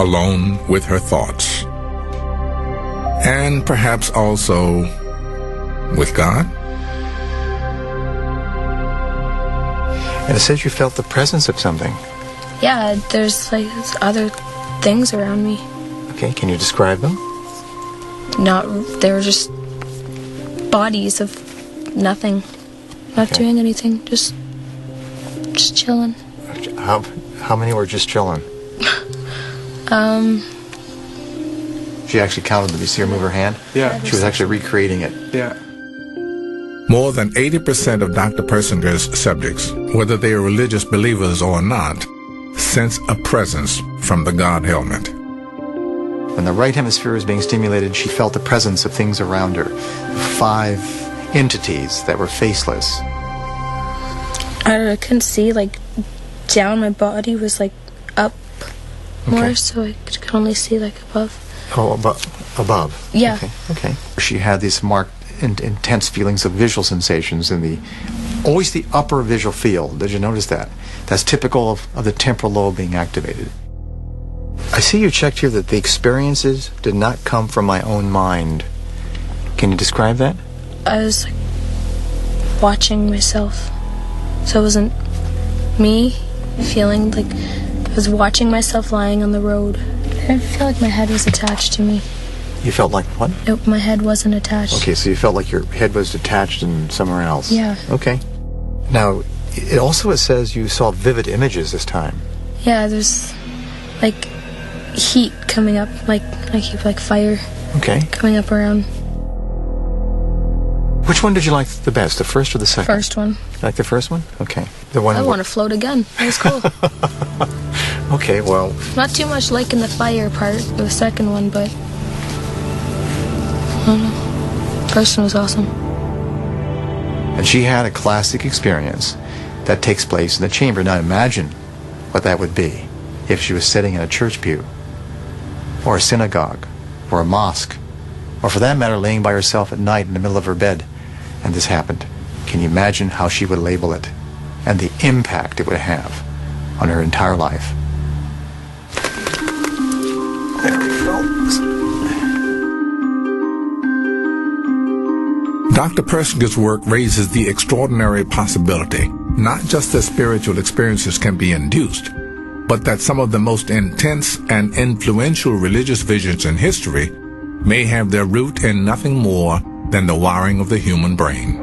alone with her thoughts. And perhaps also with God. And it says you felt the presence of something. Yeah, there's like other things around me. Okay, can you describe them? They were just bodies of nothing. Not doing anything, just chilling. How many were just chilling? She actually counted them. You see her move her hand? Yeah. She was actually recreating it. Yeah. More than 80% of Dr. Persinger's subjects, whether they are religious believers or not, sense a presence from the God element. When the right hemisphere was being stimulated, she felt the presence of things around her. 5 entities that were faceless. I couldn't see, like, down. My body was, like, up more, so I could only see, like, above. Oh, above? Yeah. Okay. She had these marked, intense feelings of visual sensations in always the upper visual field. Did you notice that? That's typical of the temporal lobe being activated. I see you checked here that the experiences did not come from my own mind. Can you describe that? I was, like, watching myself. So it wasn't me feeling like I was watching myself lying on the road. I didn't feel like my head was attached to me. You felt like what? Nope, my head wasn't attached. Okay, so you felt like your head was detached and somewhere else. Yeah. Okay. Now, it says you saw vivid images this time. Yeah, there's like heat coming up, like fire. Okay. Coming up around. Which one did you like the best, the first or the second? First one. You like the first one? Okay. The one I want to float again. That was cool. Okay, well... Not too much like in the fire part, the second one, but... I don't know. First one was awesome. And she had a classic experience that takes place in the chamber. Now imagine what that would be if she was sitting in a church pew, or a synagogue, or a mosque, or for that matter laying by herself at night in the middle of her bed, and this happened. Can you imagine how she would label it and the impact it would have on her entire life? There we go. Dr. Persinger's work raises the extraordinary possibility, not just that spiritual experiences can be induced, but that some of the most intense and influential religious visions in history may have their root in nothing more than the wiring of the human brain.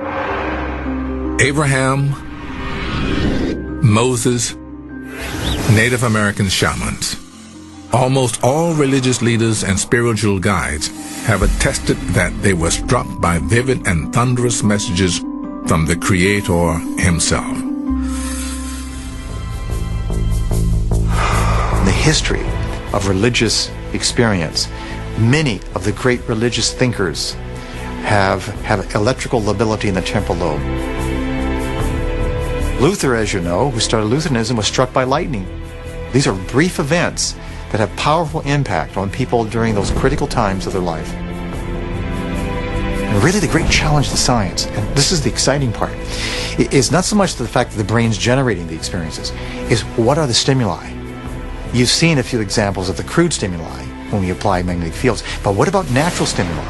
Abraham, Moses, Native American shamans. Almost all religious leaders and spiritual guides have attested that they were struck by vivid and thunderous messages from the Creator himself. In the history of religious experience, many of the great religious thinkers have electrical lability in the temporal lobe. Luther, as you know, who started Lutheranism, was struck by lightning. These are brief events that have powerful impact on people during those critical times of their life. And really the great challenge to science, and this is the exciting part, is not so much the fact that the brain's generating the experiences, is what are the stimuli? You've seen a few examples of the crude stimuli when we apply magnetic fields, but what about natural stimuli?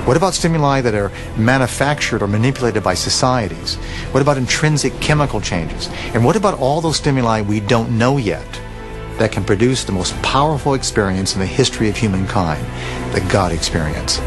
What about stimuli that are manufactured or manipulated by societies? What about intrinsic chemical changes? And what about all those stimuli we don't know yet that can produce the most powerful experience in the history of humankind, the God experience?